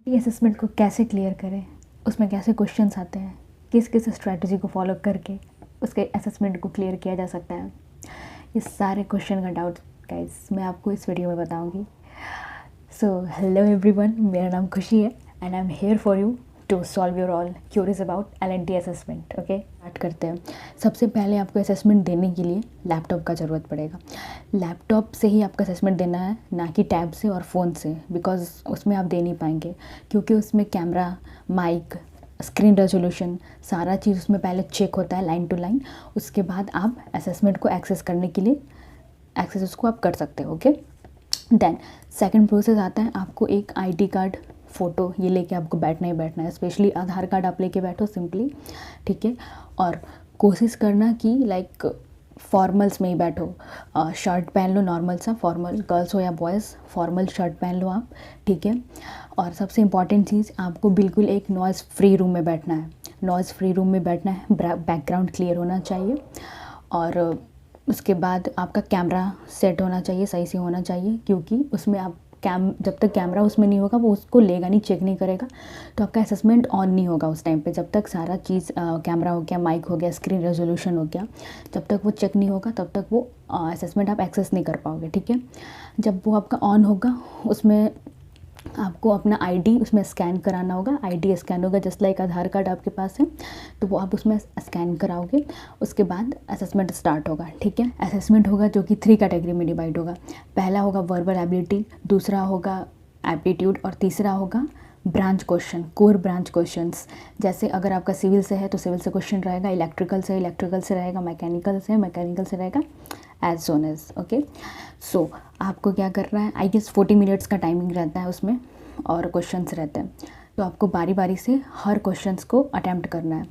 Assessment को कैसे clear करें, उसमें कैसे क्वेश्चंस आते हैं, किस किस स्ट्रैटेजी को फॉलो करके उसके असेसमेंट को क्लियर किया जा सकता है, ये सारे क्वेश्चन का डाउट गाइस मैं आपको इस वीडियो में बताऊंगी। सो हेलो एवरीवन, मेरा नाम खुशी है and I am here for you to solve your all queries about LNT assessment. Okay, start करते हैं। सबसे पहले आपको असेसमेंट देने के लिए लैपटॉप का ज़रूरत पड़ेगा। लैपटॉप से ही आपका असेसमेंट देना है, ना कि टैब से और फ़ोन से, बिकॉज उसमें आप दे नहीं पाएंगे क्योंकि उसमें कैमरा, माइक, स्क्रीन रेजोल्यूशन सारा चीज़ उसमें पहले चेक होता है लाइन टू लाइन। उसके बाद आप असेसमेंट को एक्सेस करने के लिए एक्सेस उसको आप कर सकते हो। ओके, देन सेकंड प्रोसेस आता है, आपको एक ID कार्ड, फ़ोटो ये लेके आपको बैठना ही बैठना है। स्पेशली आधार कार्ड आप लेके बैठो सिंपली, ठीक है। और कोशिश करना कि लाइक फॉर्मल्स में ही बैठो। शर्ट पहन लो नॉर्मल सा, फॉर्मल, गर्ल्स हो या बॉयज़, फॉर्मल शर्ट पहन लो आप, ठीक है। और सबसे इम्पॉर्टेंट चीज़, आपको बिल्कुल एक नॉइज़ फ्री रूम में बैठना है। नॉइज़ फ्री रूम में बैठना है, बैकग्राउंड क्लियर होना चाहिए। और उसके बाद आपका कैमरा सेट होना चाहिए, सही से होना चाहिए, क्योंकि उसमें आप जब तक कैमरा उसमें नहीं होगा वो उसको लेगा नहीं, चेक नहीं करेगा, तो आपका असेसमेंट ऑन नहीं होगा उस टाइम पे। जब तक सारा चीज़ कैमरा हो गया, माइक हो गया, स्क्रीन रेजोल्यूशन हो गया, जब तक वो चेक नहीं होगा तब तक वो असेसमेंट आप एक्सेस नहीं कर पाओगे, ठीक है। जब वो आपका ऑन होगा, उसमें आपको अपना ID उसमें स्कैन कराना होगा। ID स्कैन होगा जस्ट लाइक आधार कार्ड आपके पास है, तो वो आप उसमें स्कैन कराओगे। उसके बाद असेसमेंट स्टार्ट होगा, ठीक है। असेसमेंट होगा जो कि 3 कैटेगरी में डिवाइड होगा। पहला होगा वर्बल एबिलिटी, दूसरा होगा एप्टीट्यूड और तीसरा होगा branch question, core branch questions. जैसे अगर आपका सिविल से है तो सिविल से क्वेश्चन रहेगा, इलेक्ट्रिकल से रहेगा, मैकेनिकल से रहेगा, एज सोन एज। ओके, सो आपको क्या करना है, आई गेस 40 मिनट्स का टाइमिंग रहता है उसमें और क्वेश्चंस रहते हैं, तो आपको बारी बारी से हर क्वेश्चंस को अटैम्प्ट करना है।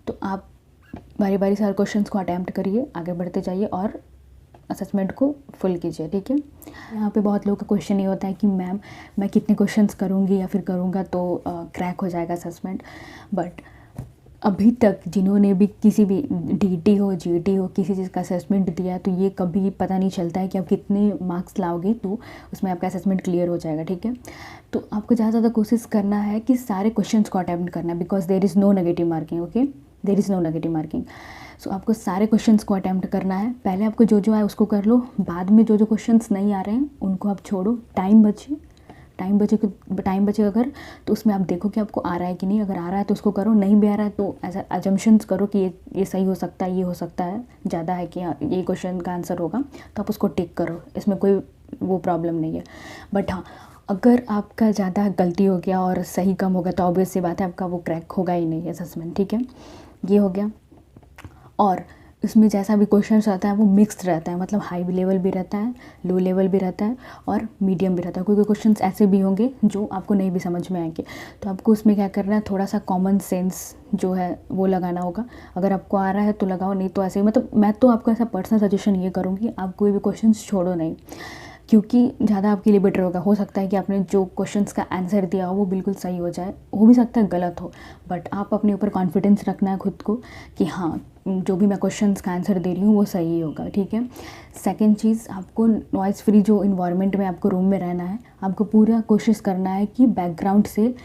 तो आप बारी बारी से हर क्वेश्चंस को अटैम्प्ट करिए, आगे बढ़ते जाइए और असेसमेंट को फुल कीजिए, ठीक है। यहाँ पे बहुत लोगों का क्वेश्चन ये होता है कि मैम मैं कितने क्वेश्चंस करूँगी या फिर करूँगा तो क्रैक हो जाएगा असेसमेंट। बट अभी तक जिन्होंने भी किसी भी DT हो, GT हो, किसी चीज़ का असेसमेंट दिया है, तो ये कभी पता नहीं चलता है कि आप कितने मार्क्स लाओगे तो उसमें आपका असेसमेंट क्लियर हो जाएगा, ठीक है। तो आपको ज़्यादा से ज़्यादा कोशिश करना है कि सारे क्वेश्चंस को अटैम्प्ट करना है, because there is no negative marking. Okay, there is no negative marking. So आपको सारे क्वेश्चंस को अटैम्प्ट करना है। पहले आपको जो जो आए उसको कर लो, बाद में जो जो क्वेश्चंस नहीं आ रहे हैं उनको आप छोड़ो। टाइम बचे अगर, तो उसमें आप देखो कि आपको आ रहा है कि नहीं। अगर आ रहा है तो उसको करो, नहीं भी आ रहा है तो ऐसा अजम्पशंस करो कि ये सही हो सकता है, ये हो सकता है, ज़्यादा है कि ये क्वेश्चन का आंसर होगा, तो आप उसको टिक करो, इसमें कोई वो प्रॉब्लम नहीं है। बट हाँ, अगर आपका ज़्यादा गलती हो गया और सही कम हो गया तो ऑब्वियस सी बात है आपका वो क्रैक होगा ही नहीं असेसमेंट, ठीक है। ये हो गया। और इसमें जैसा भी क्वेश्चंस आता है वो मिक्स्ड रहता है, मतलब हाई लेवल भी रहता है, लो लेवल भी रहता है और मीडियम भी रहता है। कोई क्वेश्चंस ऐसे भी होंगे जो आपको नहीं भी समझ में आएंगे, तो आपको उसमें क्या करना है, थोड़ा सा कॉमन सेंस जो है वो लगाना होगा। अगर आपको आ रहा है तो लगाओ, नहीं तो ऐसे ही, मतलब मैं तो आपको ऐसा पर्सनल सजेशन ये करूँगी, आप कोई भी क्वेश्चन छोड़ो नहीं, क्योंकि ज़्यादा आपके लिए बेटर होगा। हो सकता है कि आपने जो क्वेश्चंस का आंसर दिया हो वो बिल्कुल सही हो जाए, हो भी सकता है गलत हो, बट आप अपने ऊपर कॉन्फिडेंस रखना है खुद को कि हाँ, जो भी मैं क्वेश्चंस का आंसर दे रही हूँ वो सही होगा, ठीक है। सेकंड चीज़, आपको नॉइज़ फ्री जो इन्वायरमेंट में आपको रूम में रहना है, आपको पूरा कोशिश करना है कि बैकग्राउंड से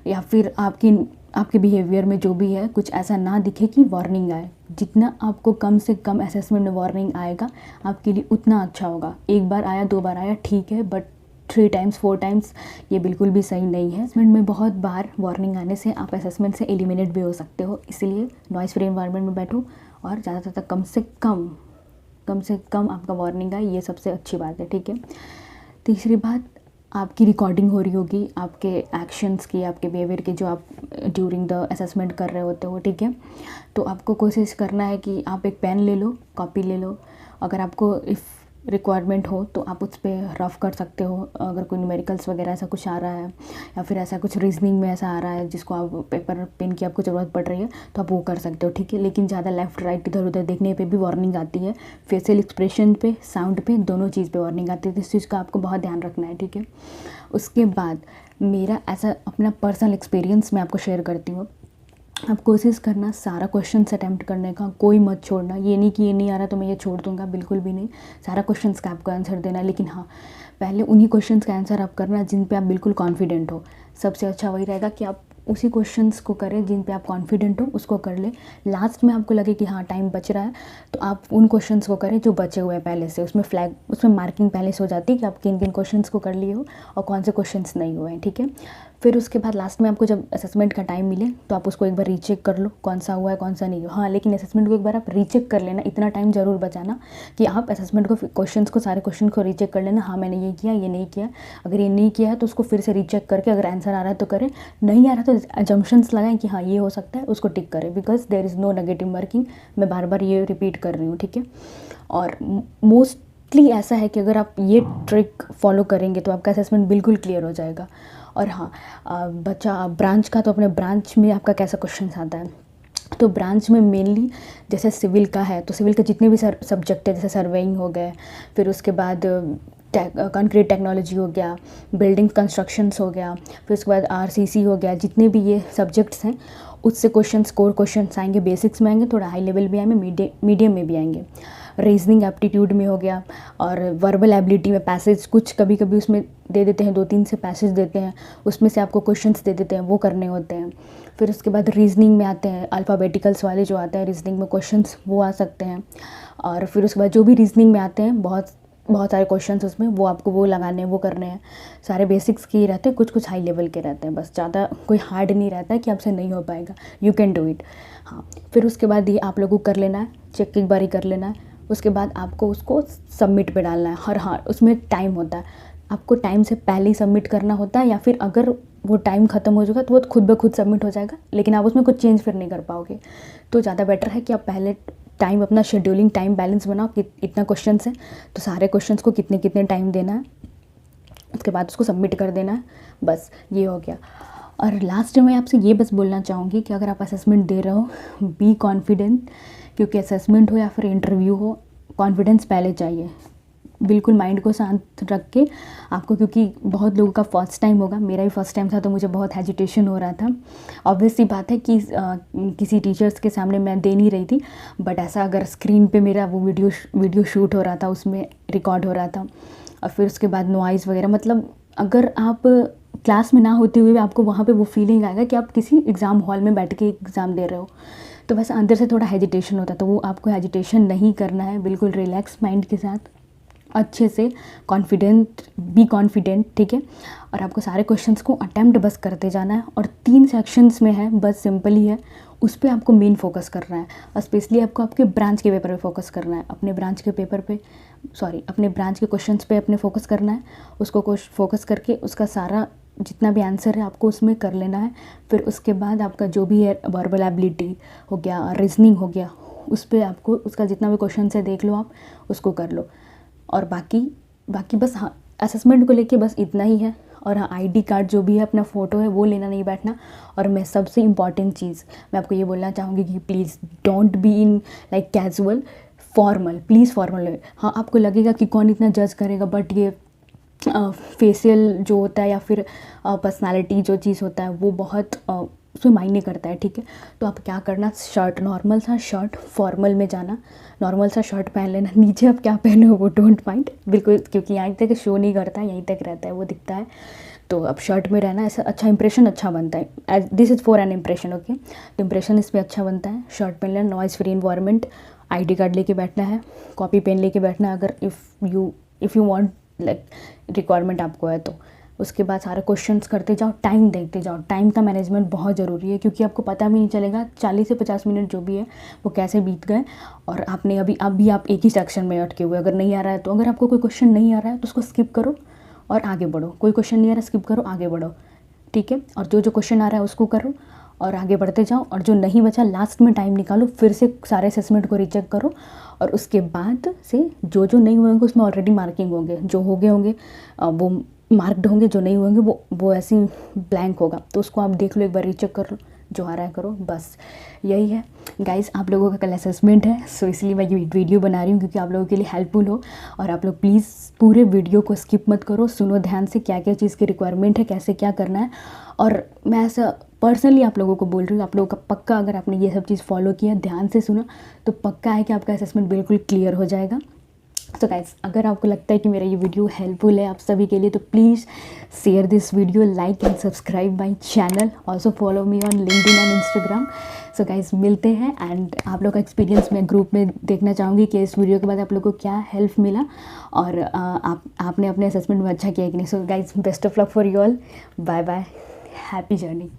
या फिर आपके बिहेवियर में जो भी है कुछ ऐसा ना दिखे कि वार्निंग आए। जितना आपको कम से कम असेसमेंट में वार्निंग आएगा आपके लिए उतना अच्छा होगा। एक बार आया, 2 बार आया, ठीक है, बट 3 टाइम्स 4 टाइम्स ये बिल्कुल भी सही नहीं है। असेसमेंट में बहुत बार वार्निंग आने से आप असेसमेंट से एलिमिनेट भी हो सकते हो, इसलिए नॉइज़ फ्री एनवायरनमेंट में बैठो और ज़्यादा से ज़्यादा कम से कम आपका वार्निंग आए, ये सबसे अच्छी बात है, ठीक है। तीसरी बात, आपकी रिकॉर्डिंग हो रही होगी आपके एक्शंस की, आपके बिहेवियर की, जो आप ड्यूरिंग द असेसमेंट कर रहे होते हो, ठीक है। तो आपको कोशिश करना है कि आप एक पेन ले लो, कॉपी ले लो, अगर आपको इफ़ रिक्वायरमेंट हो तो आप उस पर रफ़ कर सकते हो। अगर कोई न्यूमेरिकल्स वगैरह ऐसा कुछ आ रहा है या फिर ऐसा कुछ रीजनिंग में ऐसा आ रहा है जिसको आप पेपर पेन की आपको ज़रूरत पड़ रही है तो आप वो कर सकते हो, ठीक है। लेकिन ज़्यादा लेफ़्ट राइट इधर उधर देखने पे भी वार्निंग आती है, फेशियल एक्सप्रेशन पे, साउंड पे, दोनों चीज़ पे वार्निंग आती है, तो इस चीज़ का आपको बहुत ध्यान रखना है, ठीक है। उसके बाद मेरा ऐसा अपना पर्सनल एक्सपीरियंस मैं आपको शेयर करती हूँ। आप कोशिश करना सारा क्वेश्चंस अटैम्प्ट करने का, कोई मत छोड़ना। ये नहीं कि ये नहीं आ रहा तो मैं ये छोड़ दूंगा, बिल्कुल भी नहीं। सारा क्वेश्चंस का आपको आंसर देना है, लेकिन हाँ पहले उन्हीं क्वेश्चंस का आंसर आप करना जिन पे आप बिल्कुल कॉन्फिडेंट हो। सबसे अच्छा वही रहेगा कि आप उसी क्वेश्चंस को करें जिन पे आप कॉन्फिडेंट हो, उसको कर ले। लास्ट में आपको लगे कि हाँ टाइम बच रहा है तो आप उन क्वेश्चंस को करें जो बचे हुए हैं पहले से। उसमें मार्किंग पहले से हो जाती है कि आप किन किन क्वेश्चंस को कर लिए हो और कौन से क्वेश्चंस नहीं हुए हैं, ठीक है। फिर उसके बाद लास्ट में आपको जब असेसमेंट का टाइम मिले तो आप उसको एक बार रीचेक कर लो कौन सा हुआ है कौन सा नहीं हुआ। हाँ लेकिन असेसमेंट को एक बार आप रीचेक कर लेना, इतना टाइम ज़रूर बचाना कि आप असेसमेंट को क्वेश्चंस को सारे क्वेश्चन को रीचेक कर लेना। हाँ मैंने ये किया, ये नहीं किया। अगर ये नहीं किया है तो उसको फिर से रीचेक करके अगर आंसर आ रहा है तो करें, नहीं आ रहा तो अजम्पशंस लगाएं कि हाँ ये हो सकता है, उसको टिक करें। Because there is no negative marking. मैं बार बार ये रिपीट कर रही हूँ, ठीक है। और मोस्टली ऐसा है कि अगर आप ये ट्रिक फॉलो करेंगे तो आपका असेसमेंट बिल्कुल क्लियर हो जाएगा। और हाँ बच्चा ब्रांच का, तो अपने ब्रांच में आपका कैसा क्वेश्चन आता है, तो ब्रांच में मेनली जैसे सिविल का है तो सिविल के जितने भी सब्जेक्ट है, जैसे सर्वेइंग हो गए, फिर उसके बाद कंक्रीट टेक्नोलॉजी हो गया, बिल्डिंग कंस्ट्रक्शंस हो गया, फिर उसके बाद आरसीसी हो गया, जितने भी ये सब्जेक्ट्स हैं उससे क्वेश्चंस, कोर क्वेश्चंस आएंगे। बेसिक्स में आएंगे, थोड़ा हाई लेवल भी आएंगे, मीडियम में भी आएंगे। रीजनिंग एप्टीट्यूड में हो गया, और वर्बल एबिलिटी में पैसेज कुछ कभी कभी उसमें दे देते हैं, 2-3 से पैसेज देते हैं, उसमें से आपको क्वेश्चंस दे देते हैं, वो करने होते हैं। फिर उसके बाद रीजनिंग में आते हैं अल्फ़ाबेटिकल्स वाले जो आते हैं रीजनिंग में क्वेश्चंस, वो आ सकते हैं। और फिर उसके बाद जो भी रीजनिंग में आते हैं बहुत सारे क्वेश्चंस उसमें, वो आपको वो लगाने हैं, वो करने हैं। सारे बेसिक्स के ही रहते हैं, कुछ कुछ हाई लेवल के रहते हैं, बस ज़्यादा कोई हार्ड नहीं रहता है कि आपसे नहीं हो पाएगा, यू कैन डू इट। हाँ फिर उसके बाद ये आप लोगों को कर लेना है, चेक एक बार ही कर लेना है। उसके बाद आपको उसको सबमिट पे डालना है। और हाँ उसमें टाइम होता है, आपको टाइम से पहले ही सबमिट करना होता है, या फिर अगर वो टाइम ख़त्म हो जाएगा तो वो खुद ब खुद सबमिट हो जाएगा, लेकिन आप उसमें कुछ चेंज फिर नहीं कर पाओगे। तो ज़्यादा बेटर है कि आप पहले टाइम अपना शेड्यूलिंग टाइम बैलेंस बनाओ कि इतना क्वेश्चंस है तो सारे क्वेश्चंस को कितने कितने टाइम देना है, उसके बाद उसको सबमिट कर देना है, बस ये हो गया। और लास्ट में आपसे ये बस बोलना चाहूँगी कि अगर आप असेसमेंट दे रहे हो, बी कॉन्फिडेंट, क्योंकि असेसमेंट हो या फिर इंटरव्यू हो, कॉन्फिडेंस पहले चाहिए। बिल्कुल माइंड को शांत रख के आपको, क्योंकि बहुत लोगों का फर्स्ट टाइम होगा, मेरा भी फर्स्ट टाइम था तो मुझे बहुत हेजिटेशन हो रहा था। ऑब्वियस सी बात है कि किसी टीचर्स के सामने मैं दे नहीं रही थी, बट ऐसा अगर स्क्रीन पे मेरा वो वीडियो शूट हो रहा था, उसमें रिकॉर्ड हो रहा था, और फिर उसके बाद नॉइज़ वगैरह, मतलब अगर आप क्लास में ना होते हुए आपको वहाँ पे वो फीलिंग आएगा कि आप किसी एग्ज़ाम हॉल में बैठ के एग्ज़ाम दे रहे हो, तो वैसे अंदर से थोड़ा हेजिटेशन होता है। तो वो आपको हेजिटेशन नहीं करना है, बिल्कुल रिलैक्स माइंड के साथ अच्छे से बी कॉन्फिडेंट, ठीक है। और आपको सारे क्वेश्चंस को अटेम्प्ट बस करते जाना है, और 3 सेक्शंस में है, बस सिंपल ही है, उस पर आपको मेन फोकस करना है। और स्पेशली आपको आपके ब्रांच के पेपर पे फोकस करना है, अपने ब्रांच के क्वेश्चंस पे अपने फोकस करना है। उसको फोकस करके उसका सारा जितना भी आंसर है आपको उसमें कर लेना है। फिर उसके बाद आपका जो भी है वर्बल एबिलिटी हो गया, रीजनिंग हो गया, उस पर आपको उसका जितना भी क्वेश्चन है देख लो, आप उसको कर लो। और बाकी बस हाँ असेसमेंट को लेके बस इतना ही है। और हाँ आईडी कार्ड जो भी है, अपना फ़ोटो है, वो लेना नहीं बैठना। और मैं सबसे इम्पॉर्टेंट चीज़ मैं आपको ये बोलना चाहूँगी कि please don't be in like casual, formal, please formal. हाँ आपको लगेगा कि कौन इतना जज करेगा, बट ये फेशियल जो होता है या फिर पर्सनालिटी जो चीज़ होता है वो बहुत उसमें मायने करता है, ठीक है। तो आप क्या करना, शर्ट, नॉर्मल सा शर्ट, फॉर्मल में जाना, नॉर्मल सा शर्ट पहन लेना, नीचे आप क्या पहने हो वो डोंट माइंड बिल्कुल, क्योंकि यहाँ तक शो नहीं करता है, यहीं तक रहता है, वो दिखता है। तो अब शर्ट में रहना, ऐसा अच्छा इंप्रेशन अच्छा बनता है, this is for an impression, okay. तो इंप्रेशन इसमें अच्छा बनता है, शर्ट पहन लेना, noise free environment, ID card लेके बैठना है, कॉपी पेन लेके बैठना है, अगर if you want like requirement आपको है तो। उसके बाद सारे क्वेश्चंस करते जाओ, टाइम देखते जाओ, टाइम का मैनेजमेंट बहुत ज़रूरी है, क्योंकि आपको पता भी नहीं चलेगा 40 से 50 मिनट जो भी है वो कैसे बीत गए। और आपने अभी आप एक ही सेक्शन में अटके हुए, अगर नहीं आ रहा है तो, अगर आपको कोई क्वेश्चन नहीं आ रहा है तो उसको स्किप करो और आगे बढ़ो, कोई क्वेश्चन नहीं आ रहा है स्किप करो, आगे बढ़ो, ठीक है। और जो क्वेश्चन आ रहा है उसको करो और आगे बढ़ते जाओ, और जो नहीं बचा लास्ट में टाइम निकालो, फिर से सारे असेसमेंट को रीचेक करो, और उसके बाद से जो नहीं हुए होंगे उसमें ऑलरेडी मार्किंग होंगे, जो हो गए होंगे वो मार्क्ड होंगे, जो नहीं होंगे वो ऐसे ही ब्लैंक होगा, तो उसको आप देख लो, एक बार रीचेक कर लो, जो आ रहा है करो, बस यही है गाइस। आप लोगों का कल असेसमेंट है, सो इसलिए मैं ये वीडियो बना रही हूँ क्योंकि आप लोगों के लिए हेल्पफुल हो। और आप लोग प्लीज़ पूरे वीडियो को स्किप मत करो, सुनो ध्यान से क्या क्या चीज़ की रिक्वायरमेंट है, कैसे क्या करना है। और मैं ऐसा पर्सनली आप लोगों को बोल रही हूँ, आप लोगों का पक्का अगर आपने ये सब चीज़ फॉलो किया, ध्यान से सुना, तो पक्का है कि आपका असेसमेंट बिल्कुल क्लियर हो जाएगा। तो गाइस, अगर आपको लगता है कि मेरा ये वीडियो हेल्पफुल है आप सभी के लिए, तो please share this video, like and subscribe my channel, also follow me on LinkedIn and Instagram. So guys, मिलते हैं। एंड आप लोग का एक्सपीरियंस मैं ग्रुप में देखना चाहूँगी कि इस वीडियो के बाद आप लोग को क्या हेल्प मिला, और आपने अपने असेसमेंट में अच्छा किया कि नहीं। So guys, best of luck for you all. Bye bye, happy journey.